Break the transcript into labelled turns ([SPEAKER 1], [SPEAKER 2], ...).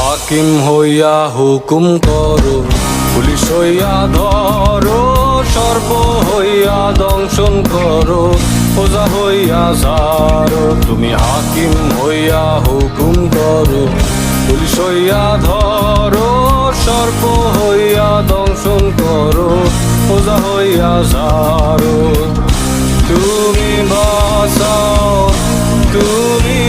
[SPEAKER 1] হাকিম হইয়া হুকুম করো, পুলিশ হইয়া ধরো, সর্প হইয়া দংশন করো, ওজা হইয়া সারো। তুমি হাকিম হইয়া হুকুম করো, পুলিশ হইয়া ধরো, সর্প হইয়া দংশন করো, ওজা হইয়া সারো। তুমি বাঁচাও, তুমি